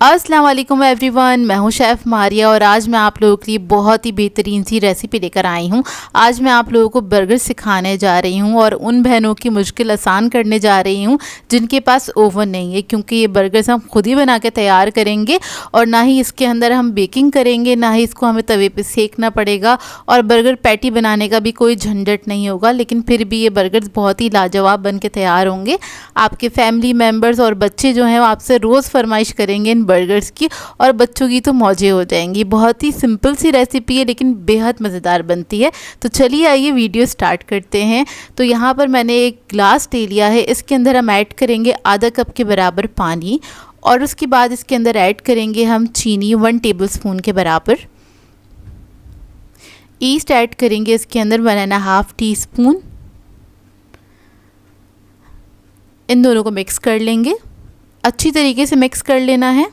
अस्सलाम वालेकुम एवरीवन, मैं हूं शेफ़ मारिया और आज मैं आप लोगों के लिए बहुत ही बेहतरीन सी रेसिपी लेकर आई हूं। आज मैं आप लोगों को बर्गर सिखाने जा रही हूं और उन बहनों की मुश्किल आसान करने जा रही हूं जिनके पास ओवन नहीं है, क्योंकि ये बर्गर्स हम खुद ही बना के तैयार करेंगे और ना ही इसके अंदर हम बेकिंग करेंगे, ना ही इसको हमें तवे पर सेकना पड़ेगा और बर्गर पैटी बनाने का भी कोई झंझट नहीं होगा। लेकिन फिर भी ये बर्गर्स बहुत ही लाजवाब बन के तैयार होंगे। आपके फैमिली मेम्बर्स और बच्चे जो हैं वो आपसे रोज़ फरमाइश करेंगे इन बर्गर्स की और बच्चों की तो मौजें हो जाएंगी। बहुत ही सिंपल सी रेसिपी है लेकिन बेहद मज़ेदार बनती है। तो चलिए आइए वीडियो स्टार्ट करते हैं। तो यहाँ पर मैंने एक ग्लास ले लिया है, इसके अंदर हम ऐड करेंगे आधा कप के बराबर पानी और उसके बाद इसके अंदर ऐड करेंगे हम चीनी 1 टेबलस्पून के बराबर। ईस्ट ऐड करेंगे इसके अंदर 1.5 टीस्पून। इन दोनों को मिक्स कर लेंगे, अच्छी तरीके से मिक्स कर लेना है।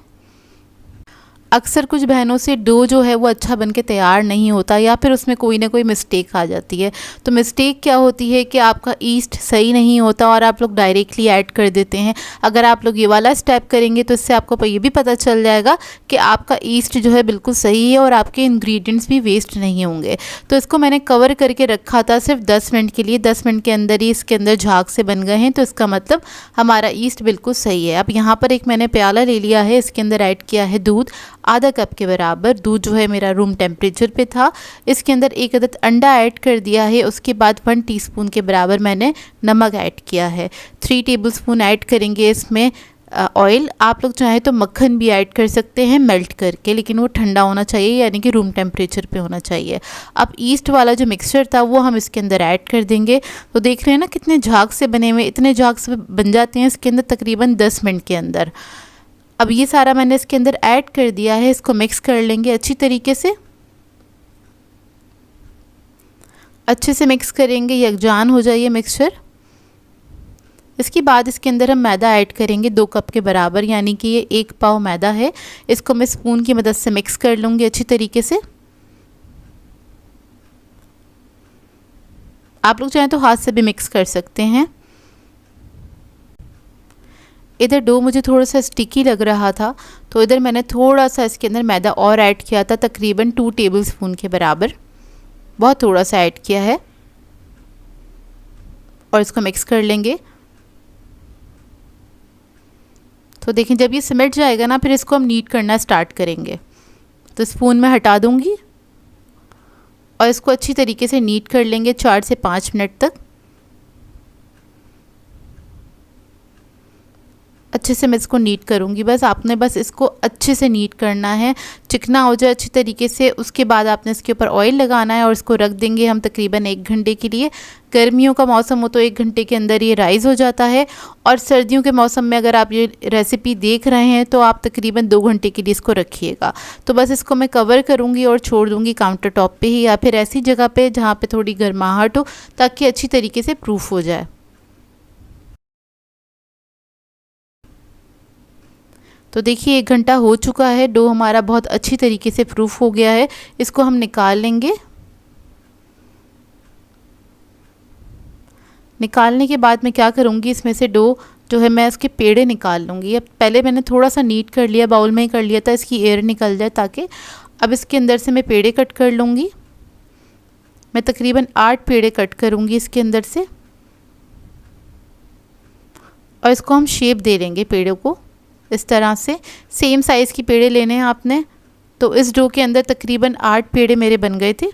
अक्सर कुछ बहनों से डो जो है वो अच्छा बन के तैयार नहीं होता या फिर उसमें कोई ना कोई मिस्टेक आ जाती है। तो मिस्टेक क्या होती है कि आपका ईस्ट सही नहीं होता और आप लोग डायरेक्टली ऐड कर देते हैं। अगर आप लोग ये वाला स्टेप करेंगे तो इससे आपको ये भी पता चल जाएगा कि आपका ईस्ट जो है बिल्कुल सही है और आपके इंग्रेडिएंट्स भी वेस्ट नहीं होंगे। तो इसको मैंने कवर करके रखा था सिर्फ 10 मिनट के लिए। 10 मिनट के अंदर ही इसके अंदर झाग से बन गए हैं, तो इसका मतलब हमारा ईस्ट बिल्कुल सही है। अब यहाँ पर एक मैंने प्याला ले लिया है, इसके अंदर ऐड किया है दूध आधा कप के बराबर। दूध जो है मेरा रूम टेम्परेचर पे था। इसके अंदर एक अदद अंडा ऐड कर दिया है। उसके बाद 1 टीस्पून के बराबर मैंने नमक ऐड किया है। 3 टेबलस्पून ऐड करेंगे इसमें ऑयल। आप लोग चाहें तो मक्खन भी ऐड कर सकते हैं मेल्ट करके, लेकिन वो ठंडा होना चाहिए, यानी कि रूम टेम्परेचर पे होना चाहिए। अब ईस्ट वाला जो मिक्सचर था वो हम इसके अंदर ऐड कर देंगे। तो देख रहे हैं ना कितने झाग से बने हुए, इतने झाग से बन जाते हैं इसके अंदर तकरीबन 10 मिनट के अंदर। अब ये सारा मैंने इसके अंदर ऐड कर दिया है। इसको मिक्स कर लेंगे अच्छी तरीके से, अच्छे से मिक्स करेंगे, यकजान हो जाए मिक्सचर। इसके बाद इसके अंदर हम मैदा ऐड करेंगे 2 कप के बराबर, यानी कि ये 1 पाव मैदा है। इसको मैं स्पून की मदद से मिक्स कर लूँगी अच्छी तरीके से। आप लोग चाहें तो हाथ से भी मिक्स कर सकते हैं। इधर डो मुझे थोड़ा सा स्टिकी लग रहा था तो इधर मैंने थोड़ा सा इसके अंदर मैदा और ऐड किया था, तकरीबन 2 टेबलस्पून के बराबर। बहुत थोड़ा सा ऐड किया है और इसको मिक्स कर लेंगे। तो देखें जब ये सिमट जाएगा ना, फिर इसको हम नीट करना स्टार्ट करेंगे। तो स्पून में हटा दूंगी और इसको अच्छी तरीके से नीट कर लेंगे 4 से 5 मिनट तक। अच्छे से मैं इसको नीट करूँगी। बस आपने इसको अच्छे से नीट करना है, चिकना हो जाए अच्छी तरीके से। उसके बाद आपने इसके ऊपर ऑयल लगाना है और इसको रख देंगे हम तकरीबन 1 घंटे के लिए। गर्मियों का मौसम हो तो 1 घंटे के अंदर ये राइज़ हो जाता है और सर्दियों के मौसम में अगर आप ये रेसिपी देख रहे हैं तो आप तकरीबन 2 घंटे के लिए इसको रखिएगा। तो बस इसको मैं कवर करूँगी और छोड़ दूँगी काउंटर टॉप पर ही या फिर ऐसी जगह पर जहाँ पर थोड़ी गर्माहट हो, ताकि अच्छी तरीके से प्रूफ हो जाए। तो देखिए 1 घंटा हो चुका है, डो हमारा बहुत अच्छी तरीके से प्रूफ हो गया है। इसको हम निकाल लेंगे। निकालने के बाद मैं क्या करूँगी, इसमें से डो जो है मैं इसके पेड़े निकाल लूँगी। अब पहले मैंने थोड़ा सा नीट कर लिया, बाउल में ही कर लिया था, इसकी एयर निकल जाए ताकि। अब इसके अंदर से मैं पेड़े कट कर लूँगी। मैं तकरीबन 8 पेड़े कट करूँगी इसके अंदर से और इसको हम शेप दे लेंगे पेड़ों को इस तरह से। सेम साइज़ की पेड़े लेने हैं आपने। तो इस डो के अंदर तकरीबन 8 पेड़े मेरे बन गए थे।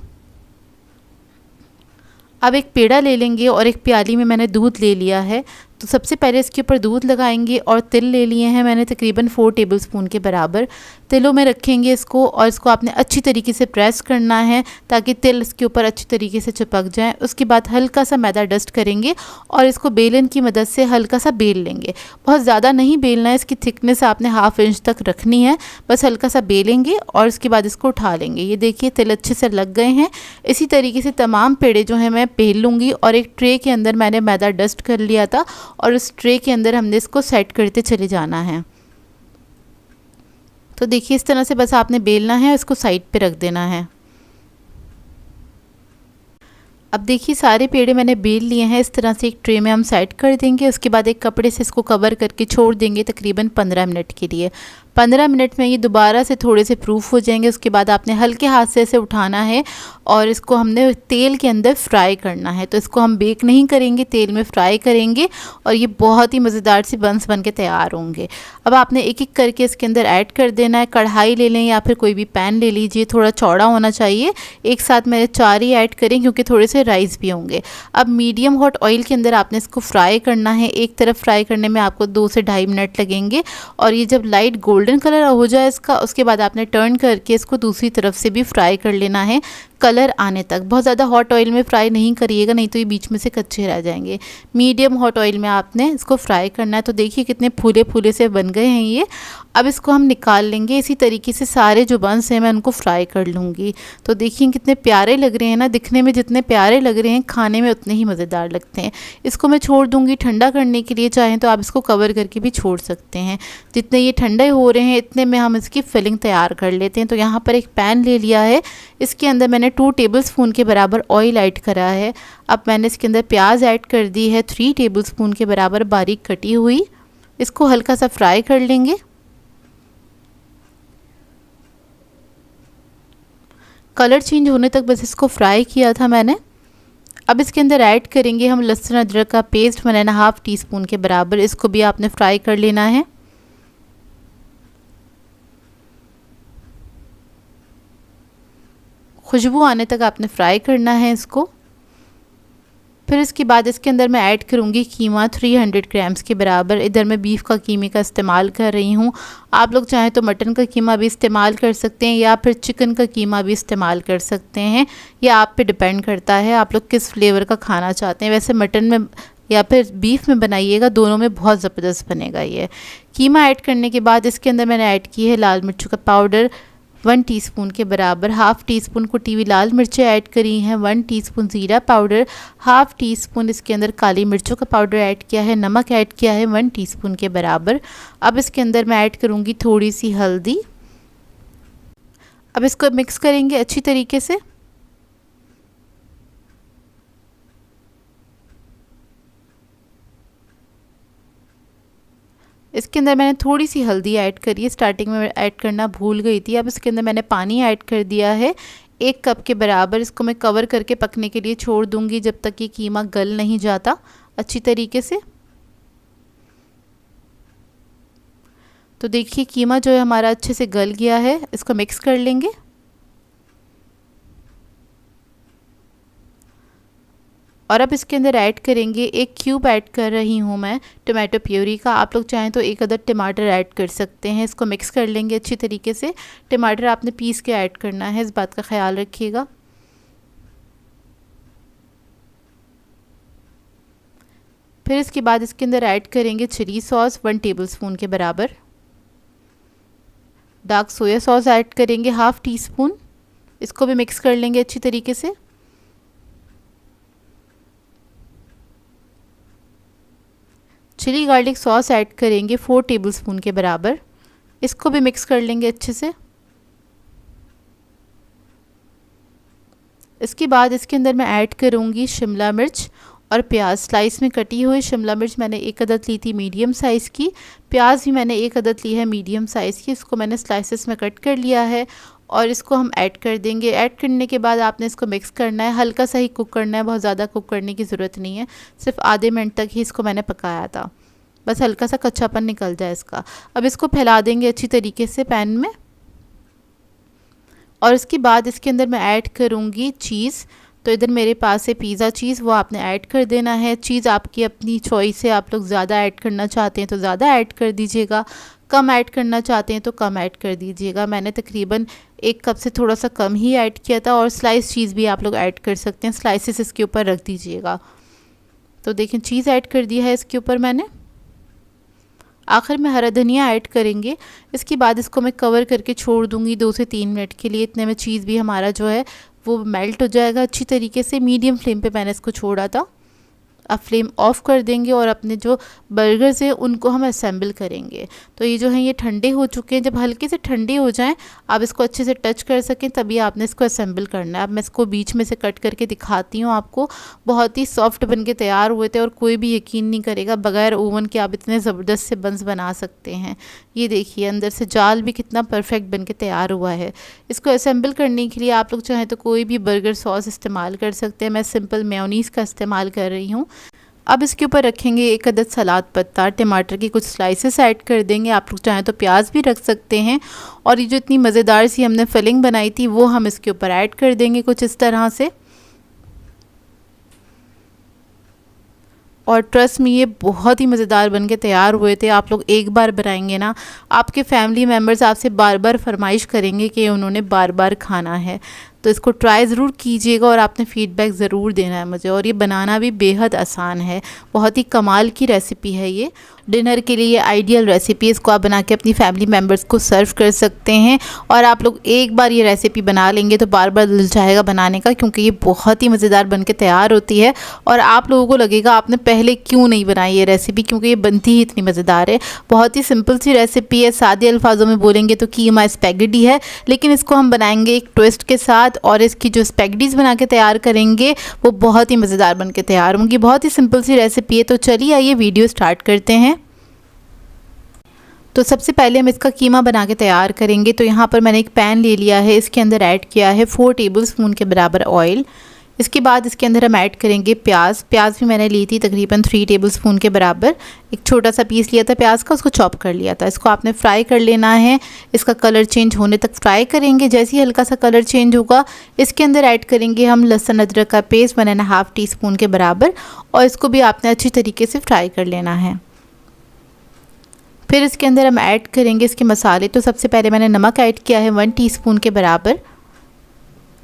अब एक पेड़ा ले लेंगे और एक प्याली में मैंने दूध ले लिया है। तो सबसे पहले इसके ऊपर दूध लगाएंगे और तिल ले लिए हैं मैंने तकरीबन 4 टेबलस्पून के बराबर। तिलों में रखेंगे इसको और इसको आपने अच्छी तरीके से प्रेस करना है ताकि तिल इसके ऊपर अच्छी तरीके से चिपक जाए। उसके बाद हल्का सा मैदा डस्ट करेंगे और इसको बेलन की मदद से हल्का सा बेल लेंगे। बहुत ज़्यादा नहीं बेलना है, इसकी थिकनेस आपने 1/2 इंच तक रखनी है। बस हल्का सा बेलेंगे और उसके बाद इसको उठा लेंगे। ये देखिए तिल अच्छे से लग गए हैं। इसी तरीके से तमाम पेड़े जो हैं मैं बेल लूँगी और एक ट्रे के अंदर मैंने मैदा डस्ट कर लिया था और उस ट्रे के अंदर हमने इसको सेट करते चले जाना है। तो देखिए इस तरह से बस आपने बेलना है और इसको साइड पे रख देना है। अब देखिए सारे पेड़े मैंने बेल लिए हैं। इस तरह से एक ट्रे में हम सेट कर देंगे। उसके बाद एक कपड़े से इसको कवर करके छोड़ देंगे तकरीबन 15 मिनट के लिए। 15 मिनट में ये दोबारा से थोड़े से प्रूफ हो जाएंगे। उसके बाद आपने हल्के हाथ से इसे उठाना है और इसको हमने तेल के अंदर फ्राई करना है। तो इसको हम बेक नहीं करेंगे, तेल में फ्राई करेंगे और ये बहुत ही मज़ेदार सी बंस बन के तैयार होंगे। अब आपने एक एक करके इसके अंदर ऐड कर देना है। कढ़ाई ले लें या फिर कोई भी पैन ले लीजिए, थोड़ा चौड़ा होना चाहिए। एक साथ मैंने 4 ही ऐड करें क्योंकि थोड़े से राइस भी होंगे। अब मीडियम हॉट ऑयल के अंदर आपने इसको फ्राई करना है। एक तरफ फ्राई करने में आपको 2 से 2.5 मिनट लगेंगे और ये जब लाइट गोल्डन कलर हो जाए इसका, उसके बाद आपने टर्न करके इसको दूसरी तरफ से भी फ्राई कर लेना है कलर आने तक। बहुत ज़्यादा हॉट ऑयल में फ्राई नहीं करिएगा, नहीं तो ये बीच में से कच्चे रह जाएंगे। मीडियम हॉट ऑयल में आपने इसको फ्राई करना है। तो देखिए कितने फूले फूले से बन गए हैं ये। अब इसको हम निकाल लेंगे। इसी तरीके से सारे जो बंस हैं मैं उनको फ्राई कर लूँगी। तो देखिए कितने प्यारे लग रहे हैं ना, दिखने में जितने प्यारे लग रहे हैं खाने में उतने ही मज़ेदार लगते हैं। इसको मैं छोड़ दूँगी ठंडा करने के लिए, चाहें तो आप इसको कवर करके भी छोड़ सकते हैं। जितने ये ठंडे हो रहे हैं इतने में हम इसकी फिलिंग तैयार कर लेते हैं। तो यहाँ पर एक पैन ले लिया है, इसके अंदर मैंने 2 टेबलस्पून के बराबर ऑयल ऐड करा है। अब मैंने इसके अंदर प्याज ऐड कर दी है 3 टेबलस्पून के बराबर बारीक कटी हुई। इसको हल्का सा फ्राई कर लेंगे। कलर चेंज होने तक बस इसको फ्राई किया था मैंने। अब इसके अंदर ऐड करेंगे हम लहसुन अदरक का पेस्ट, मैंने 1/2 टीस्पून के बराबर। इसको भी आपने फ्राई कर लेना है। खुशबू आने तक आपने फ्राई करना है इसको। फिर इसके बाद इसके अंदर मैं ऐड करूँगी कीमा 300 ग्राम्स के बराबर। इधर मैं बीफ का कीमे का इस्तेमाल कर रही हूँ। आप लोग चाहें तो मटन का कीमा भी इस्तेमाल कर सकते हैं या फिर चिकन का कीमा भी इस्तेमाल कर सकते हैं। यह आप पे डिपेंड करता है आप लोग किस फ्लेवर का खाना चाहते हैं। वैसे मटन में या फिर बीफ में बनाइएगा, दोनों में बहुत ज़बरदस्त बनेगा ये। कीमा ऐड करने के बाद इसके अंदर मैंने ऐड की है लाल मिर्चों का पाउडर 1 टीस्पून के बराबर। 1/2 टीस्पून कुटी हुई लाल मिर्चें ऐड करी हैं। 1 टीस्पून ज़ीरा पाउडर, 1/2 टीस्पून इसके अंदर काली मिर्चों का पाउडर ऐड किया है। नमक ऐड किया है 1 टीस्पून के बराबर। अब इसके अंदर मैं ऐड करूँगी थोड़ी सी हल्दी। अब इसको मिक्स करेंगे अच्छी तरीके से। इसके अंदर मैंने थोड़ी सी हल्दी ऐड करी है, स्टार्टिंग में ऐड करना भूल गई थी। अब इसके अंदर मैंने पानी ऐड कर दिया है 1 कप के बराबर। इसको मैं कवर करके पकने के लिए छोड़ दूंगी जब तक ये कीमा गल नहीं जाता अच्छी तरीके से। तो देखिए कीमा जो है हमारा अच्छे से गल गया है। इसको मिक्स कर लेंगे। और अब इसके अंदर ऐड करेंगे 1 क्यूब ऐड कर रही हूँ मैं टोमेटो प्यूरी का। आप लोग चाहें तो 1 अदद टमाटर ऐड कर सकते हैं। इसको मिक्स कर लेंगे अच्छी तरीके से। टमाटर आपने पीस के ऐड करना है, इस बात का ख्याल रखिएगा। फिर इसके बाद इसके अंदर ऐड करेंगे चिली सॉस 1 टेबलस्पून के बराबर। डार्क सोया सॉस ऐड करेंगे 1/2 टीस्पून। इसको भी मिक्स कर लेंगे अच्छी तरीके से। चिली गार्लिक सॉस ऐड करेंगे 4 टेबलस्पून के बराबर। इसको भी मिक्स कर लेंगे अच्छे से। इसके बाद इसके अंदर मैं ऐड करूँगी शिमला मिर्च और प्याज। स्लाइस में कटी हुई शिमला मिर्च मैंने 1 अदद ली थी मीडियम साइज़ की। प्याज भी मैंने 1 अदद ली है मीडियम साइज़ की। इसको मैंने स्लाइसेस में कट कर लिया है और इसको हम ऐड कर देंगे। ऐड करने के बाद आपने इसको मिक्स करना है, हल्का सा ही कुक करना है, बहुत ज़्यादा कुक करने की ज़रूरत नहीं है। सिर्फ आधे मिनट तक ही इसको मैंने पकाया था, बस हल्का सा कच्चापन निकल जाए इसका। अब इसको फैला देंगे अच्छी तरीके से पैन में। और इसके बाद इसके अंदर मैं ऐड करूँगी चीज़। तो इधर मेरे पास है पिज़्ज़ा चीज़, वो आपने ऐड कर देना है। चीज़ आपकी अपनी चॉइस है, आप लोग ज़्यादा ऐड करना चाहते हैं तो ज़्यादा ऐड कर दीजिएगा, कम ऐड करना चाहते हैं तो कम ऐड कर दीजिएगा। मैंने तकरीबन 1 कप से थोड़ा सा कम ही ऐड किया था। और स्लाइस चीज़ भी आप लोग ऐड कर सकते हैं, स्लाइसेस इसके ऊपर रख दीजिएगा। तो देखें चीज़ ऐड कर दिया है इसके ऊपर मैंने। आखिर में हरा धनिया ऐड करेंगे। इसके बाद इसको मैं कवर करके छोड़ दूँगी 2 से 3 मिनट के लिए। इतने में चीज़ भी हमारा जो है वो मेल्ट हो जाएगा अच्छी तरीके से। मीडियम फ्लेम पे मैंने इसको छोड़ा था। अब फ्लेम ऑफ कर देंगे और अपने जो बर्गर्स हैं उनको हम असेंबल करेंगे। तो ये जो है ये ठंडे हो चुके हैं। जब हल्के से ठंडे हो जाएं, आप इसको अच्छे से टच कर सकें, तभी आपने इसको असेंबल करना है। अब मैं इसको बीच में से कट करके दिखाती हूँ आपको। बहुत ही सॉफ्ट बन के तैयार हुए थे और कोई भी यकीन नहीं करेगा बगैर ओवन के आप इतने ज़बरदस्त से बंस बना सकते हैं। ये देखिए अंदर से जाल भी कितना परफेक्ट बन के तैयार हुआ है। इसको असेंबल करने के लिए आप लोग चाहें तो कोई भी बर्गर सॉस इस्तेमाल कर सकते हैं। मैं सिंपल मेयोनीज़ का इस्तेमाल कर रही हूँ। अब इसके ऊपर रखेंगे 1 अदद सलाद पत्ता, टमाटर की कुछ स्लाइसेस ऐड कर देंगे। आप लोग चाहें तो प्याज भी रख सकते हैं। और ये जो इतनी मज़ेदार सी हमने फिलिंग बनाई थी वो हम इसके ऊपर ऐड कर देंगे कुछ इस तरह से। और ट्रस्ट में ये बहुत ही मज़ेदार बन के तैयार हुए थे। आप लोग एक बार बनाएंगे ना, आपके फैमिली मेम्बर्स आपसे बार बार फरमाइश करेंगे कि उन्होंने बार बार खाना है। तो इसको ट्राई ज़रूर कीजिएगा और आपने फ़ीडबैक ज़रूर देना है मुझे। और ये बनाना भी बेहद आसान है, बहुत ही कमाल की रेसिपी है ये। डिनर के लिए आइडियल रेसिपी, इसको आप बना के अपनी फैमिली मेम्बर्स को सर्व कर सकते हैं। और आप लोग एक बार ये रेसिपी बना लेंगे तो बार बार दिल चाहेगा बनाने का, क्योंकि ये बहुत ही मज़ेदार बन के तैयार होती है। और आप लोगों को लगेगा आपने पहले क्यों नहीं बनाई ये रेसिपी, क्योंकि ये बनती ही इतनी मज़ेदार है। बहुत ही सिंपल सी रेसिपी है, सादे अल्फाजों में बोलेंगे तो कीमा स्पैगेटी है, लेकिन इसको हम बनाएंगे एक ट्विस्ट के साथ। और इसकी जो स्पैगेटीज़ बना के तैयार करेंगे वो बहुत ही मज़ेदार बन के तैयार होंगी। बहुत ही सिंपल सी रेसिपी है। तो चलिए आइए वीडियो स्टार्ट करते हैं। तो सबसे पहले हम इसका कीमा बना के तैयार करेंगे। तो यहाँ पर मैंने एक पैन ले लिया है, इसके अंदर ऐड किया है 4 टेबलस्पून के बराबर ऑयल। इसके बाद इसके अंदर हम ऐड करेंगे प्याज। प्याज भी मैंने ली थी तकरीबन 3 टेबलस्पून के बराबर। एक छोटा सा पीस लिया था प्याज का, उसको चॉप कर लिया था। इसको आपने फ्राई कर लेना है, इसका कलर चेंज होने तक फ्राई करेंगे। जैसे ही हल्का सा कलर चेंज होगा, इसके अंदर ऐड करेंगे हम लहसुन अदरक का पेस्ट 1.5 टीस्पून के बराबर। और इसको भी आपने अच्छी तरीके से फ्राई कर लेना है। फिर इसके अंदर हम ऐड करेंगे इसके मसाले। तो सबसे पहले मैंने नमक ऐड किया है 1 टीस्पून के बराबर।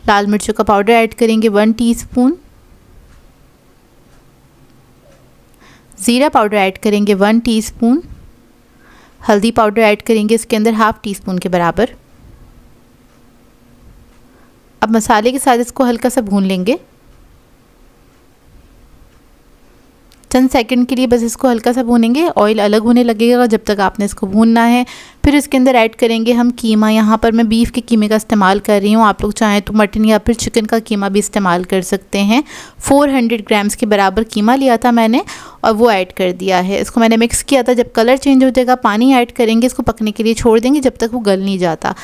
लाल मिर्चों का पाउडर ऐड करेंगे 1 टीस्पून। ज़ीरा पाउडर ऐड करेंगे 1 टीस्पून। हल्दी पाउडर ऐड करेंगे इसके अंदर 1/2 टीस्पून के बराबर। अब मसाले के साथ इसको हल्का सा भून लेंगे, चंद सेकंड के लिए बस इसको हल्का सा भूनेंगे। ऑयल अलग होने लगेगा जब तक आपने इसको भूनना है। फिर इसके अंदर ऐड करेंगे हम कीमा। यहाँ पर मैं बीफ के कीमे का इस्तेमाल कर रही हूँ, आप लोग चाहें तो मटन या फिर चिकन का कीमा भी इस्तेमाल कर सकते हैं। 400 ग्राम्स के बराबर कीमा लिया था मैंने और वो ऐड कर दिया है। इसको मैंने मिक्स किया था। जब कलर चेंज हो जाएगा पानी ऐड करेंगे, इसको पकने के लिए छोड़ देंगे जब तक वो गल नहीं जाता।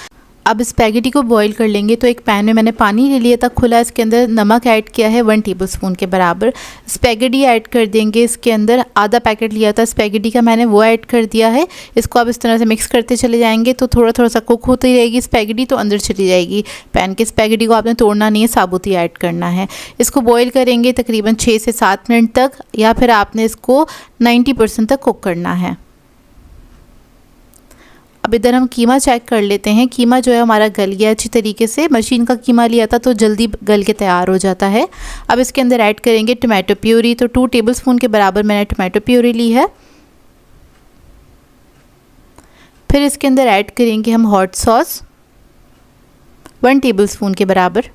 अब स्पैगेटी को बॉईल कर लेंगे। तो एक पैन में मैंने पानी ले लिया था खुला, इसके अंदर नमक ऐड किया है 1 टेबलस्पून के बराबर। स्पैगेटी ऐड कर देंगे इसके अंदर। आधा पैकेट लिया था स्पैगेटी का मैंने, वो ऐड कर दिया है। इसको आप इस तरह से मिक्स करते चले जाएंगे तो थोड़ा थोड़ा सा कुक होती रहेगी स्पैगेटी, तो अंदर चली जाएगी। पैन के स्पैगेटी को आपने तोड़ना नहीं है, साबुत ही ऐड करना है। इसको बॉयल करेंगे तकरीबन 6 से 7 मिनट तक, या फिर आपने इसको 90% तक कुक करना है। अब इधर हम कीमा चेक कर लेते हैं। कीमा जो है हमारा गल गया अच्छी तरीके से। मशीन का कीमा लिया था तो जल्दी गल के तैयार हो जाता है। अब इसके अंदर ऐड करेंगे टमाटो प्यूरी। तो 2 टेबलस्पून के बराबर मैंने टमाटो प्यूरी ली है। फिर इसके अंदर ऐड करेंगे हम हॉट सॉस 1 टेबलस्पून के बराबर।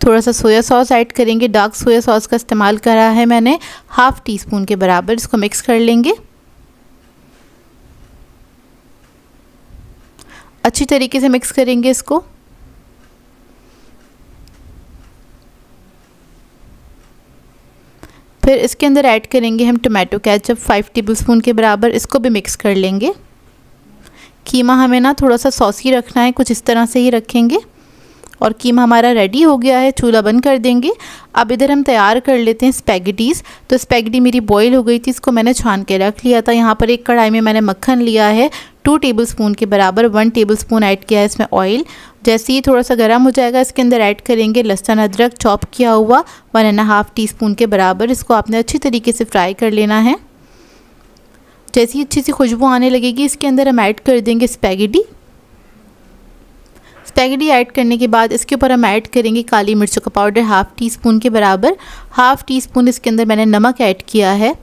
थोड़ा सा सोया सॉस ऐड करेंगे, डार्क सोया सॉस का इस्तेमाल करा है मैंने 1/2 टीस्पून के बराबर। इसको मिक्स कर लेंगे अच्छी तरीके से, मिक्स करेंगे इसको। फिर इसके अंदर ऐड करेंगे हम टमाटो केचप 5 टेबलस्पून के बराबर। इसको भी मिक्स कर लेंगे। कीमा हमें ना थोड़ा सा सॉसी रखना है, कुछ इस तरह से ही रखेंगे। और कीमा हमारा रेडी हो गया है, चूल्हा बंद कर देंगे। अब इधर हम तैयार कर लेते हैं स्पैगेटीज़। तो स्पैगेटी मेरी बॉईल हो गई थी, इसको मैंने छान के रख लिया था। यहाँ पर एक कढ़ाई में मैंने मक्खन लिया है 2 टेबलस्पून के बराबर। 1 टेबलस्पून ऐड किया है इसमें ऑयल। जैसे ही थोड़ा सा गर्म हो जाएगा, इसके अंदर ऐड करेंगे लहसुन अदरक चॉप किया हुआ 1.5 टीस्पून के बराबर। इसको आपने अच्छी तरीके से फ्राई कर लेना है। जैसी अच्छी सी खुशबू आने लगेगी, इसके अंदर हम ऐड कर देंगे स्पैगेटी। स्पैगेटी ऐड करने के बाद इसके ऊपर हम ऐड करेंगे काली मिर्चों का पाउडर 1/2 टीस्पून के बराबर। 1/2 टीस्पून इसके अंदर मैंने नमक ऐड किया है।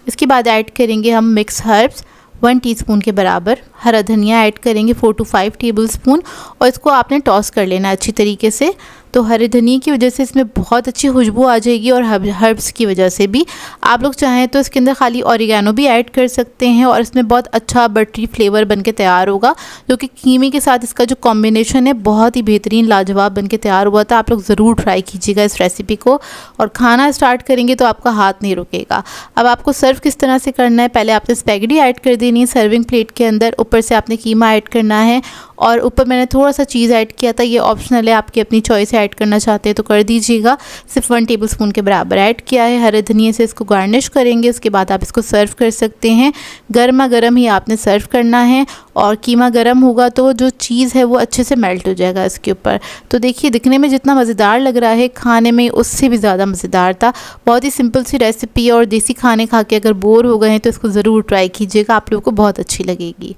इसके बाद ऐड करेंगे हम मिक्स हर्ब्स 1 टीस्पून के बराबर। हरा धनिया ऐड करेंगे 4 to 5 टेबलस्पून। और इसको आपने टॉस कर लेना अच्छी तरीके से तो हरे धनिया की वजह से इसमें बहुत अच्छी खुशबू आ जाएगी और हर्ब्स की वजह से भी। आप लोग चाहें तो इसके अंदर खाली ऑरिगेनो भी ऐड कर सकते हैं और इसमें बहुत अच्छा बटरी फ्लेवर बन के तैयार होगा, जो कि कीमे के साथ इसका जो कॉम्बिनेशन है बहुत ही बेहतरीन लाजवाब बन के तैयार हुआ था। आप लोग ज़रूर ट्राई कीजिएगा इस रेसिपी को और खाना स्टार्ट करेंगे तो आपका हाथ नहीं रुकेगा। अब आपको सर्व किस तरह से करना है, पहले आपने स्पैगेटी ऐड कर देनी है सर्विंग प्लेट के अंदर, ऊपर से आपने कीमा ऐड करना है और ऊपर मैंने थोड़ा सा चीज़ ऐड किया था, ये ऑप्शनल है, आपकी अपनी चॉइस ऐड करना चाहते हैं तो कर दीजिएगा। सिर्फ 1 टेबलस्पून के बराबर ऐड किया है। हरे धनिया से इसको गार्निश करेंगे, उसके बाद आप इसको सर्व कर सकते हैं। गर्मा गर्म ही आपने सर्व करना है और कीमा गर्म होगा तो जो चीज़ है वो अच्छे से मेल्ट हो जाएगा इसके ऊपर। तो देखिए दिखने में जितना मज़ेदार लग रहा है, खाने में उससे भी ज़्यादा मज़ेदार था। बहुत ही सिंपल सी रेसिपी और देसी खाने खा के अगर बोर हो गए हैं तो इसको ज़रूर ट्राई कीजिएगा, आप लोगों को बहुत अच्छी लगेगी।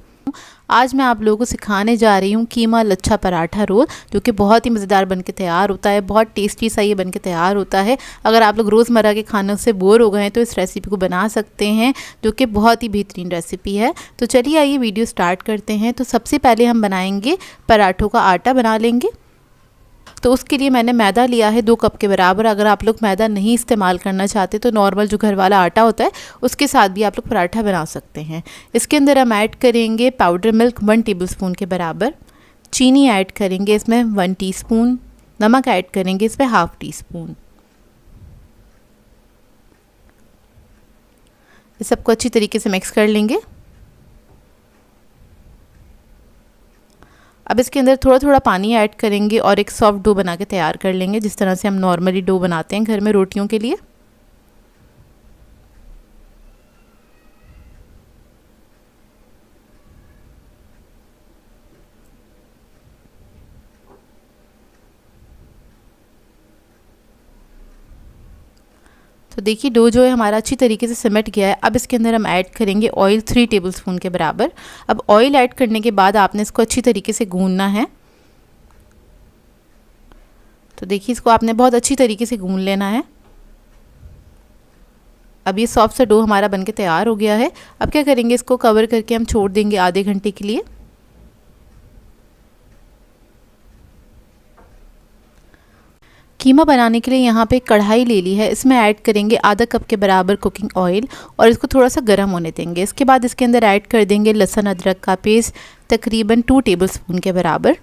आज मैं आप लोगों को सिखाने जा रही हूँ कीमा लच्छा पराठा रोल, जो कि बहुत ही मज़ेदार बनके तैयार होता है, बहुत टेस्टी सा ये बनके तैयार होता है। अगर आप लोग रोज़मर्रा के खानों से बोर हो गए हैं तो इस रेसिपी को बना सकते हैं, जो कि बहुत ही बेहतरीन रेसिपी है। तो चलिए आइए वीडियो स्टार्ट करते हैं। तो सबसे पहले हम बनाएंगे पराठों का आटा बना लेंगे। तो उसके लिए मैंने मैदा लिया है 2 कप के बराबर। अगर आप लोग मैदा नहीं इस्तेमाल करना चाहते तो नॉर्मल जो घर वाला आटा होता है उसके साथ भी आप लोग पराठा बना सकते हैं। इसके अंदर हम ऐड करेंगे पाउडर मिल्क 1 टेबलस्पून के बराबर, चीनी ऐड करेंगे इसमें 1 टीस्पून, नमक ऐड करेंगे इसमें ½ टीस्पून। इस सबको अच्छी तरीके से मिक्स कर लेंगे। अब इसके अंदर थोड़ा थोड़ा पानी ऐड करेंगे और एक सॉफ्ट डो बना के तैयार कर लेंगे, जिस तरह से हम नॉर्मली डो बनाते हैं घर में रोटियों के लिए। तो देखिए डो जो है हमारा अच्छी तरीके से सिमट गया है। अब इसके अंदर हम ऐड करेंगे ऑयल 3 टेबलस्पून के बराबर। अब ऑयल ऐड करने के बाद आपने इसको अच्छी तरीके से गूंदना है। तो देखिए इसको आपने बहुत अच्छी तरीके से गूंद लेना है। अब ये सॉफ्ट सा डो हमारा बनके तैयार हो गया है। अब क्या करेंगे, इसको कवर करके हम छोड़ देंगे आधे घंटे के लिए। कीमा बनाने के लिए यहाँ पे कढ़ाई ले ली है, इसमें ऐड करेंगे ½ कप के बराबर कुकिंग ऑयल और इसको थोड़ा सा गर्म होने देंगे। इसके बाद इसके अंदर ऐड कर देंगे लहसुन अदरक का पेस्ट तकरीबन 2 टेबलस्पून के बराबर।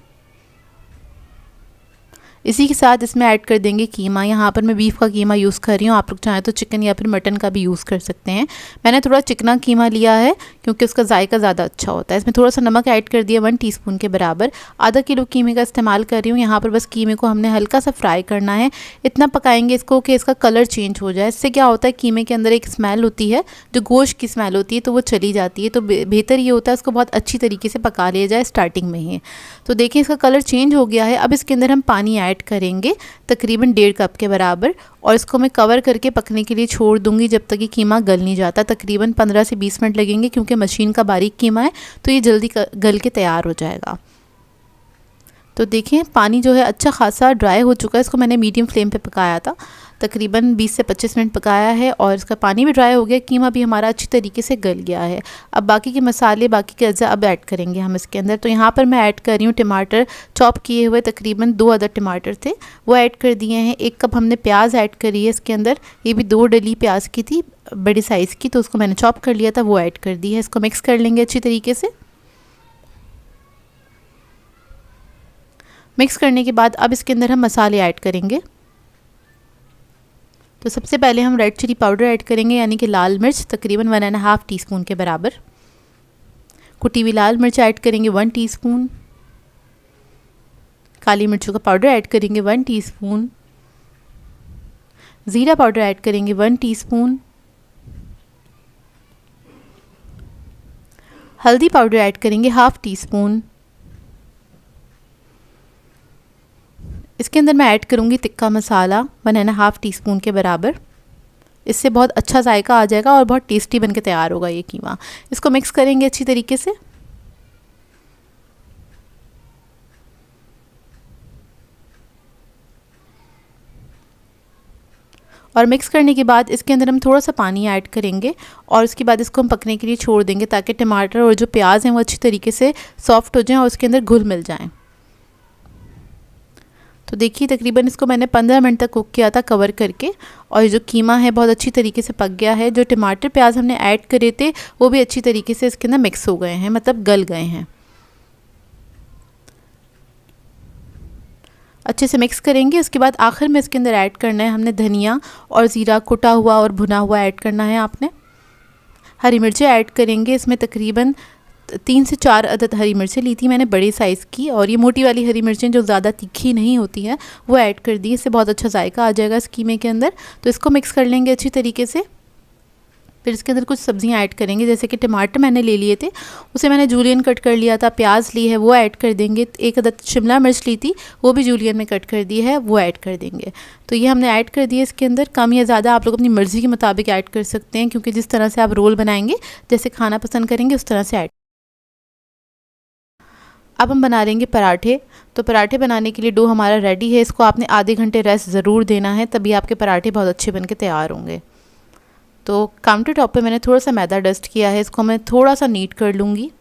इसी के साथ इसमें ऐड कर देंगे कीमा। यहाँ पर मैं बीफ का कीमा यूज़ कर रही हूँ, आप लोग चाहें तो चिकन या फिर मटन का भी यूज़ कर सकते हैं। मैंने थोड़ा चिकना कीमा लिया है क्योंकि उसका जायका ज़्यादा अच्छा होता है। इसमें थोड़ा सा नमक ऐड कर दिया 1 टीस्पून के बराबर। ½ किलो कीमे का इस्तेमाल कर रही हूँ। यहाँ पर बस कीमे को हमने हल्का सा फ्राई करना है, इतना पकाएंगे इसको कि इसका कलर चेंज हो जाए। इससे क्या होता है, कीमे के अंदर एक स्मेल होती है जो गोश्त की स्मेल होती है, तो वो चली जाती है। तो बेहतर ये होता है इसको बहुत अच्छी तरीके से पका लिया जाए स्टार्टिंग में ही। तो देखिए इसका कलर चेंज हो गया है। अब इसके अंदर हम पानी ऐड करेंगे तकरीबन 1.5 कप के बराबर और इसको मैं कवर करके पकने के लिए छोड़ दूंगी जब तक कि कीमा गल नहीं जाता। तकरीबन 15 से 20 मिनट लगेंगे क्योंकि मशीन का बारीक कीमा है तो ये जल्दी गल के तैयार हो जाएगा। तो देखिए पानी जो है अच्छा खासा ड्राई हो चुका है। इसको मैंने मीडियम फ्लेम पे पकाया था, तकरीबन 20 से 25 मिनट पकाया है और इसका पानी भी ड्राई हो गया, कीमा भी हमारा अच्छी तरीके से गल गया है। अब बाकी के मसाले, बाकी के अज़ा अब ऐड करेंगे हम इसके अंदर। तो यहाँ पर मैं ऐड कर रही हूँ टमाटर चॉप किए हुए, तकरीबन 2 अदद टमाटर थे वो ऐड कर दिए हैं। 1 कप हमने प्याज ऐड करी है इसके अंदर, ये भी 2 डली प्याज की थी बड़ी साइज़ की, तो उसको मैंने चॉप कर लिया था, वो ऐड कर दी है। इसको मिक्स कर लेंगे अच्छी तरीके से। मिक्स करने के बाद अब इसके अंदर हम मसाले ऐड करेंगे। तो सबसे पहले हम रेड चिली पाउडर ऐड करेंगे, यानी कि लाल मिर्च तकरीबन 1.5 टीस्पून के बराबर। कुटी हुई लाल मिर्च ऐड करेंगे 1 टीस्पून। काली मिर्चों का पाउडर ऐड करेंगे 1 टीस्पून। ज़ीरा पाउडर ऐड करेंगे 1 टीस्पून। हल्दी पाउडर ऐड करेंगे ½ टीस्पून। इसके अंदर मैं ऐड करूँगी तिक्का मसाला 1.5 टीस्पून के बराबर। इससे बहुत अच्छा जायका आ जाएगा और बहुत टेस्टी बनके तैयार होगा ये कीमा। इसको मिक्स करेंगे अच्छी तरीके से। और मिक्स करने के बाद इसके अंदर हम थोड़ा सा पानी ऐड करेंगे और उसके बाद इसको हम पकने के लिए छोड़ देंगे ताकि टमाटर और जो प्याज हैं वो अच्छी तरीके से सॉफ्ट हो जाएं और उसके अंदर घुल मिल जाएं। तो देखिए तकरीबन इसको मैंने 15 मिनट तक कुक किया था कवर करके, और जो कीमा है बहुत अच्छी तरीके से पक गया है। जो टमाटर प्याज हमने ऐड करे थे वो भी अच्छी तरीके से इसके अंदर मिक्स हो गए हैं, मतलब गल गए हैं। अच्छे से मिक्स करेंगे। उसके बाद आखिर में इसके अंदर ऐड करना है हमने धनिया और ज़ीरा कुटा हुआ और भुना हुआ ऐड करना है आपने। हरी मिर्चें ऐड करेंगे, इसमें तकरीबन 3 से 4 अदद हरी मिर्चें ली थी मैंने बड़े साइज़ की, और ये मोटी वाली हरी मिर्चें जो ज़्यादा तीखी नहीं होती हैं वो ऐड कर दी। इससे बहुत अच्छा जायका आ जाएगा इस कीमे के अंदर। तो इसको मिक्स कर लेंगे अच्छी तरीके से। फिर इसके अंदर कुछ सब्जियां ऐड करेंगे, जैसे कि टमाटर मैंने ले लिए थे, उसे मैंने जूलियन कट कर लिया था। प्याज ली है वो ऐड कर देंगे। एक अदद शिमला मिर्च ली थी वो भी जूलियन में कट कर दी है, वो ऐड कर देंगे। तो ये हमने ऐड कर दिया। इसके अंदर कम या ज़्यादा आप लोग अपनी मर्ज़ी के मुताबिक ऐड कर सकते हैं, क्योंकि जिस तरह से आप रोल बनाएंगे, जैसे खाना पसंद करेंगे उस तरह से ऐड। अब हम बना लेंगे पराठे। तो पराठे बनाने के लिए डो हमारा रेडी है। इसको आपने आधे घंटे रेस्ट ज़रूर देना है, तभी आपके पराठे बहुत अच्छे बन के तैयार होंगे। तो काउंटर टॉप पे मैंने थोड़ा सा मैदा डस्ट किया है, इसको मैं थोड़ा सा नीट कर लूँगी।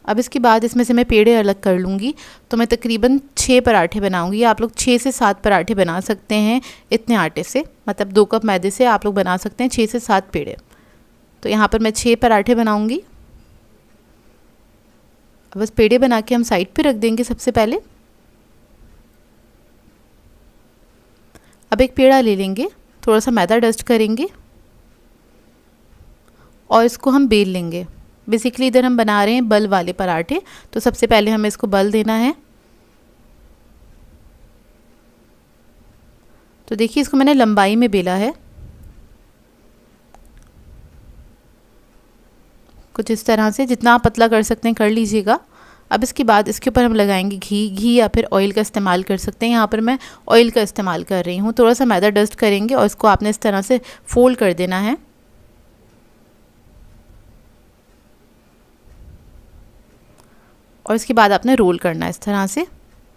अब इसके बाद इसमें से मैं पेड़े अलग कर लूँगी। तो मैं तकरीबन 6 पराठे बनाऊँगी। आप लोग 6 से 7 पराठे बना सकते हैं इतने आटे से, मतलब 2 कप मैदे से आप लोग बना सकते हैं 6 से 7 पेड़े। तो यहाँ पर मैं 6 पराठे बनाऊँगी। अब बस पेड़े बना के हम साइड पे रख देंगे सबसे पहले। अब एक पेड़ा ले लेंगे, थोड़ा सा मैदा डस्ट करेंगे और इसको हम बेल लेंगे। बेसिकली इधर हम बना रहे हैं बल वाले पराठे, तो सबसे पहले हमें इसको बल देना है। तो देखिए इसको मैंने लंबाई में बेला है, कुछ इस तरह से। जितना आप पतला कर सकते हैं कर लीजिएगा। अब इसके बाद इसके ऊपर हम लगाएंगे घी या फिर ऑयल का इस्तेमाल कर सकते हैं। यहाँ पर मैं ऑयल का इस्तेमाल कर रही हूँ। थोड़ा सा मैदा डस्ट करेंगे और इसको आपने इस तरह से फोल्ड कर देना है। और इसके बाद आपने रोल करना है इस तरह से,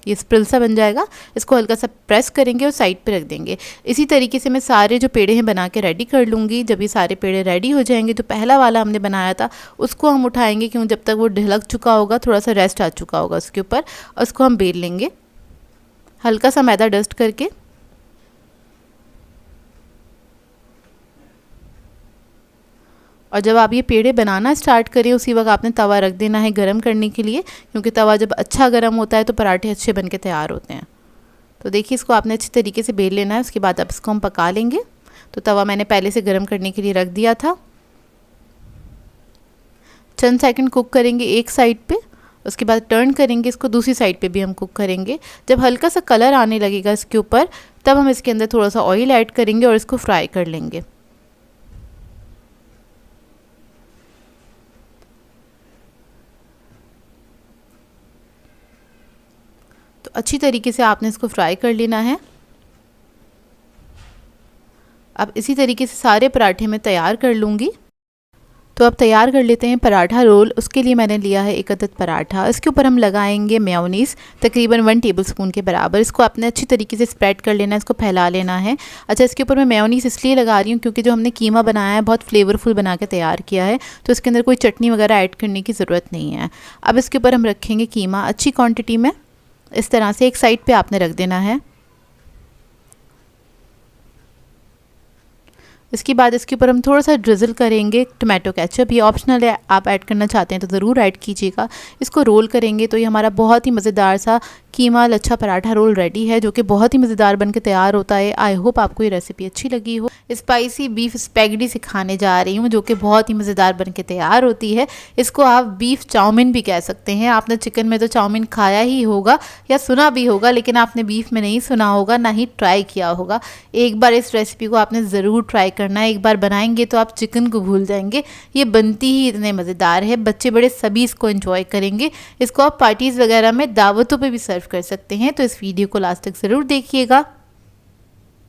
ये स्प्रिल सा बन जाएगा। इसको हल्का सा प्रेस करेंगे और साइड पे रख देंगे। इसी तरीके से मैं सारे जो पेड़े हैं बना के रेडी कर लूँगी। जब ये सारे पेड़े रेडी हो जाएंगे, तो पहला वाला हमने बनाया था उसको हम उठाएंगे, क्यों जब तक वो ढलक चुका होगा, थोड़ा सा रेस्ट आ चुका होगा उसके ऊपर, और उसको हम बेल लेंगे हल्का सा मैदा डस्ट करके। और जब आप ये पेड़े बनाना स्टार्ट करें, उसी वक्त आपने तवा रख देना है गरम करने के लिए, क्योंकि तवा जब अच्छा गरम होता है तो पराठे अच्छे बन के तैयार होते हैं। तो देखिए इसको आपने अच्छी तरीके से बेल लेना है। उसके बाद अब इसको हम पका लेंगे। तो तवा मैंने पहले से गरम करने के लिए रख दिया था। चंद सेकंड कुक करेंगे एक साइड पे, उसके बाद टर्न करेंगे इसको, दूसरी साइड पे भी हम कुक करेंगे। जब हल्का सा कलर आने लगेगा इसके ऊपर, तब हम इसके अंदर थोड़ा सा ऑयल ऐड करेंगे और इसको फ्राई कर लेंगे। तो अच्छी तरीके से आपने इसको फ्राई कर लेना है। अब इसी तरीके से सारे पराठे मैं तैयार कर लूँगी। तो अब तैयार कर लेते हैं पराठा रोल। उसके लिए मैंने लिया है एक अदद पराठा। इसके ऊपर हम लगाएंगे मेयोनीज़, तकरीबन 1 टेबलस्पून के बराबर। इसको आपने अच्छी तरीके से स्प्रेड कर लेना है, इसको फैला लेना है। अच्छा, इसके ऊपर मैं मेयोनीज़ इसलिए लगा रही हूँ क्योंकि जो हमने कीमा बनाया है बहुत फ्लेवरफुल बना के तैयार किया है, तो इसके अंदर कोई चटनी वगैरह ऐड करने की ज़रूरत नहीं है। अब इसके ऊपर हम रखेंगे कीमा अच्छी क्वान्टिटी में, इस तरह से एक साइड पर आपने रख देना है। इसके बाद इसके ऊपर हम थोड़ा सा ड्रिज़ल करेंगे टोमेटो केचप। ये ऑप्शनल है, आप ऐड करना चाहते हैं तो ज़रूर ऐड कीजिएगा। इसको रोल करेंगे तो ये हमारा बहुत ही मज़ेदार सा कीमा लच्छा पराठा रोल रेडी है, जो कि बहुत ही मज़ेदार बनके तैयार होता है। आई होप आपको ये रेसिपी अच्छी लगी हो। स्पाइसी बीफ स्पैगेटी सिखाने जा रही हूँ, जो कि बहुत ही मज़ेदार बनके तैयार होती है। इसको आप बीफ चाउमीन भी कह सकते हैं। आपने चिकन में तो चाउमीन खाया ही होगा या सुना भी होगा, लेकिन आपने बीफ में नहीं सुना होगा, ना ही ट्राई किया होगा। एक बार इस रेसिपी को आपने ज़रूर ट्राई करना है। एक बार बनाएंगे तो आप चिकन को भूल जाएंगे। ये बनती ही इतने मज़ेदार है, बच्चे बड़े सभी इसको एंजॉय करेंगे। इसको आप पार्टीज़ वगैरह में, दावतों पे भी सर्व कर सकते हैं। तो इस वीडियो को लास्ट तक ज़रूर देखिएगा।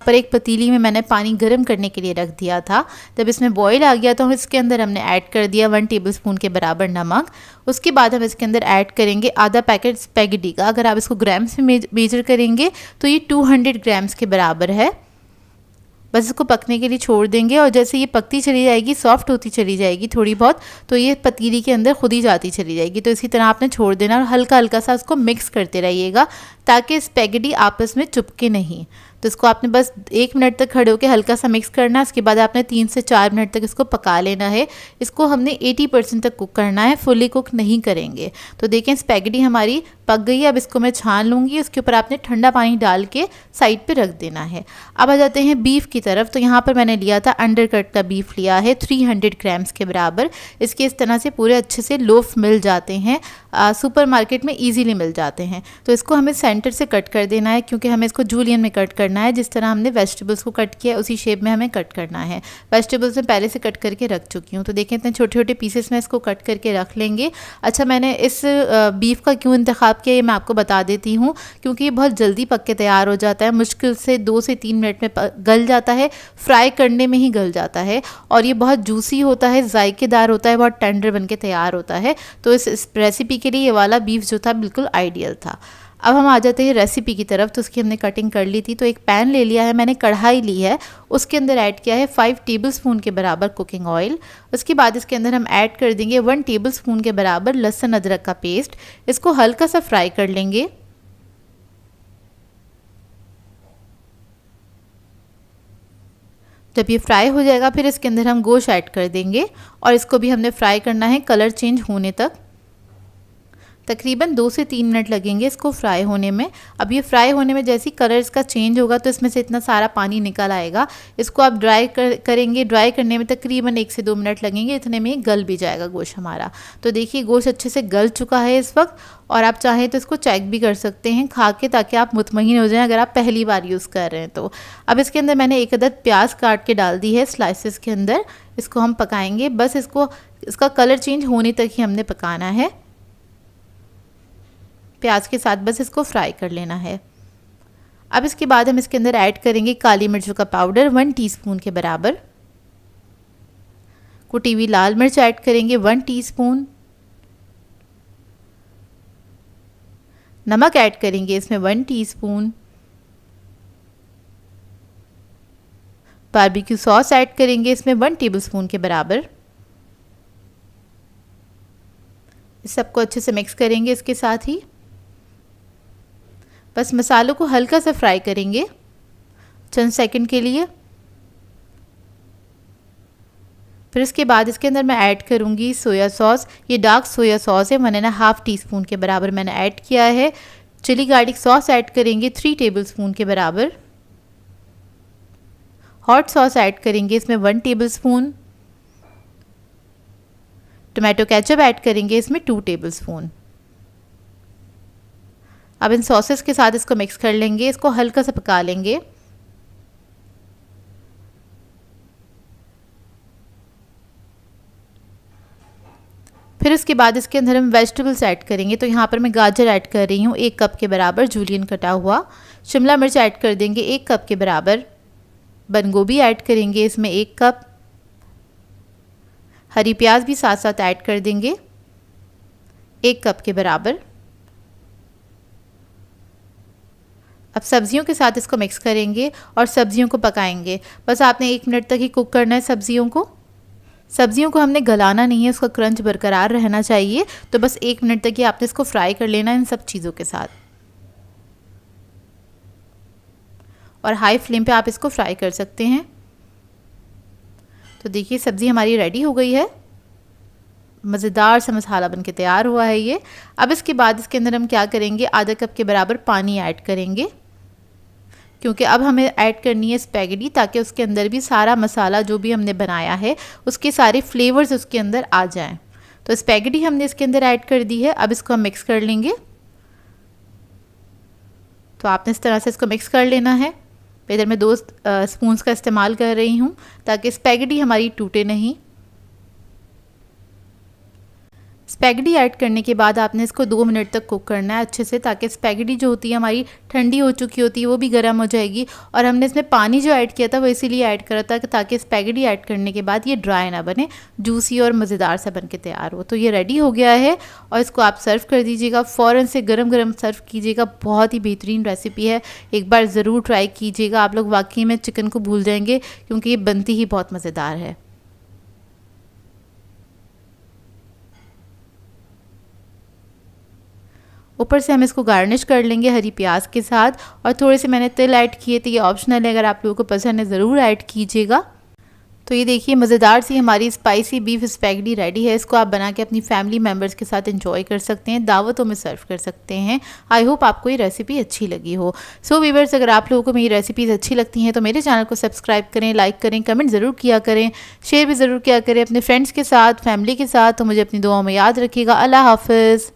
पर एक पतीली में मैंने पानी गर्म करने के लिए रख दिया था। जब इसमें बॉईल आ गया तो इसके अंदर हमने ऐड कर दिया 1 टेबलस्पून के बराबर नमक। उसके बाद हम इसके अंदर ऐड करेंगे आधा पैकेट स्पैगेटी का। अगर आप इसको ग्राम्स में मेजर करेंगे तो ये 200 ग्राम्स के बराबर है। बस इसको पकने के लिए छोड़ देंगे और जैसे ये पकती चली जाएगी, सॉफ्ट होती चली जाएगी थोड़ी बहुत, तो ये पतीली के अंदर खुद ही जाती चली जाएगी। तो इसी तरह आपने छोड़ देना और हल्का हल्का सा उसको मिक्स करते रहिएगा ताकि स्पैगेटी आपस में चिपके नहीं। तो इसको आपने बस 1 मिनट तक खड़े होकर हल्का सा मिक्स करना है। उसके बाद आपने 3 से 4 मिनट तक इसको पका लेना है। इसको हमने 80% तक कुक करना है, फुली कुक नहीं करेंगे। तो देखें स्पैगेटी हमारी पक गई है। अब इसको मैं छान लूँगी। उसके ऊपर आपने ठंडा पानी डाल के साइड पे रख देना है। अब आ जाते हैं बीफ की तरफ। तो यहाँ पर मैंने लिया था अंडरकट का बीफ लिया है 300 ग्राम्स के बराबर। इसके इस तरह से पूरे अच्छे से लोफ मिल जाते हैं, सुपरमार्केट में इजीली मिल जाते हैं। तो इसको हमें सेंटर से कट कर देना है क्योंकि हमें इसको जूलियन में कट करना है। जिस तरह हमने वेजिटेबल्स को कट किया उसी शेप में हमें कट करना है। वेजिटेबल्स मैं पहले से कट करके रख चुकी हूँ। तो देखें इतने छोटे छोटे पीसेस में इसको कट करके रख लेंगे। अच्छा, मैंने इस बीफ का क्यों इंतखाब किया ये मैं आपको बता देती हूँ, क्योंकि ये बहुत जल्दी पक के तैयार हो जाता है। मुश्किल से 2 से 3 मिनट में गल जाता है, फ्राई करने में ही गल जाता है। और ये बहुत जूसी होता है, जायकेदार होता है, बहुत टेंडर बन के तैयार होता है। तो इस रेसिपी के लिए ये वाला बीफ जो था बिल्कुल आइडियल था। अब हम आ जाते हैं रेसिपी की तरफ। तो उसकी हमने कटिंग कर ली थी। तो एक पैन ले लिया है मैंने, कढ़ाई ली है, उसके अंदर ऐड किया है 5 टेबलस्पून के बराबर कुकिंग ऑयल। उसके बाद इसके अंदर हम ऐड कर देंगे 1 टेबलस्पून के बराबर लहसुन अदरक का पेस्ट। इसको हल्का सा फ्राई कर लेंगे। जब ये फ्राई हो जाएगा फिर इसके अंदर हम गोश्त ऐड कर देंगे और इसको भी हमने फ्राई करना है कलर चेंज होने तक। तकरीबन 2 से 3 मिनट लगेंगे इसको फ्राई होने में। अब ये फ्राई होने में जैसे ही कलर इसका चेंज होगा तो इसमें से इतना सारा पानी निकल आएगा। इसको आप ड्राई करेंगे। ड्राई करने में तकरीबन 1 से 2 मिनट लगेंगे, इतने में गल भी जाएगा गोश्त हमारा। तो देखिए गोश्त अच्छे से गल चुका है इस वक्त। और आप चाहें तो इसको चेक भी कर सकते हैं खा के, ताकि आप मुतमईन हो जाएं अगर आप पहली बार यूज़ कर रहे हैं तो। अब इसके अंदर मैंने 1 अदद प्याज काट के डाल दी है स्लाइसेस के अंदर। इसको हम पकाएंगे, बस इसका कलर चेंज होने तक ही हमने पकाना है। प्याज के साथ बस इसको फ्राई कर लेना है। अब इसके बाद हम इसके अंदर ऐड करेंगे काली मिर्चों का पाउडर 1 टीस्पून के बराबर। कुटी हुई लाल मिर्च ऐड करेंगे 1 टीस्पून। नमक ऐड करेंगे इसमें 1 टीस्पून। बारबेक्यू सॉस ऐड करेंगे इसमें 1 टेबलस्पून के बराबर। इस सबको अच्छे से मिक्स करेंगे इसके साथ ही। बस मसालों को हल्का सा फ्राई करेंगे चंद सेकंड के लिए। फिर इसके बाद इसके अंदर मैं ऐड करूँगी सोया सॉस। ये डार्क सोया सॉस है, 1.5 टीस्पून के बराबर मैंने ऐड किया है। चिली गार्लिक सॉस ऐड करेंगे 3 टेबलस्पून के बराबर। हॉट सॉस ऐड करेंगे इसमें 1 टेबलस्पून। टोमेटो केचप ऐड करेंगे इसमें 2 टेबलस्पून। अब इन सॉसेस के साथ इसको मिक्स कर लेंगे। इसको हल्का सा पका लेंगे। फिर उसके बाद इसके अंदर हम वेजिटेबल्स ऐड करेंगे। तो यहाँ पर मैं गाजर ऐड कर रही हूँ 1 कप के बराबर, जूलियन कटा हुआ। शिमला मिर्च ऐड कर देंगे 1 कप के बराबर। बंद गोभी ऐड करेंगे इसमें 1 कप। हरी प्याज भी साथ साथ ऐड कर देंगे 1 कप के बराबर। अब सब्जियों के साथ इसको मिक्स करेंगे और सब्जियों को पकाएंगे। बस आपने 1 मिनट तक ही कुक करना है सब्जियों को। सब्जियों को हमने गलाना नहीं है, उसका क्रंच बरकरार रहना चाहिए। तो बस 1 मिनट तक ही आपने इसको फ्राई कर लेना है इन सब चीज़ों के साथ। और हाई फ्लेम पे आप इसको फ्राई कर सकते हैं। तो देखिए सब्ज़ी हमारी रेडी हो गई है। मज़ेदार सा मसाला बनके तैयार हुआ है ये। अब इसके बाद इसके अंदर हम क्या करेंगे, आधा कप के बराबर पानी ऐड करेंगे, क्योंकि अब हमें ऐड करनी है स्पैगेटी, ताकि उसके अंदर भी सारा मसाला जो भी हमने बनाया है उसके सारे फ्लेवर्स उसके अंदर आ जाएं। तो स्पैगेटी हमने इसके अंदर ऐड कर दी है। अब इसको हम मिक्स कर लेंगे। तो आपने इस तरह से इसको मिक्स कर लेना है। इधर मैं 2 स्पून्स का इस्तेमाल कर रही हूँ ताकि स्पैगेटी हमारी टूटे नहीं। स्पैगेटी ऐड करने के बाद आपने इसको 2 मिनट तक कुक करना है अच्छे से, ताकि स्पैगेटी जो होती है हमारी ठंडी हो चुकी होती है वो भी गर्म हो जाएगी। और हमने इसमें पानी जो ऐड किया था वो इसीलिए ऐड करा था ताकि स्पैगेटी ऐड करने के बाद ये ड्राई ना बने, जूसी और मज़ेदार सा बन के तैयार हो। तो ये रेडी हो गया है और इसको आप सर्व कर दीजिएगा, फ़ौरन से गरम गरम सर्व कीजिएगा। बहुत ही बेहतरीन रेसिपी है, एक बार ज़रूर ट्राई कीजिएगा। आप लोग वाकई में चिकन को भूल जाएंगे क्योंकि ये बनती ही बहुत मज़ेदार है। ऊपर से हम इसको गार्निश कर लेंगे हरी प्याज के साथ, और थोड़े से मैंने तिल ऐड किए थे, ये ऑप्शनल है, अगर आप लोगों को पसंद है ज़रूर ऐड कीजिएगा। तो ये देखिए मज़ेदार सी हमारी स्पाइसी बीफ स्पैगेटी रेडी है। इसको आप बना के अपनी फैमिली मेम्बर्स के साथ एंजॉय कर सकते हैं, दावतों में सर्व कर सकते हैं। आई होप आपको ये रेसिपी अच्छी लगी हो। सो व्यूअर्स, अगर आप लोगों को मेरी रेसिपीज़ अच्छी लगती हैं तो मेरे चैनल को सब्सक्राइब करें, लाइक करें, कमेंट ज़रूर किया करें, शेयर भी ज़रूर किया करें अपने फ्रेंड्स के साथ, फैमिली के साथ। तो मुझे अपनी दुआओं में याद रखिएगा। अल्लाह हाफ़िज़।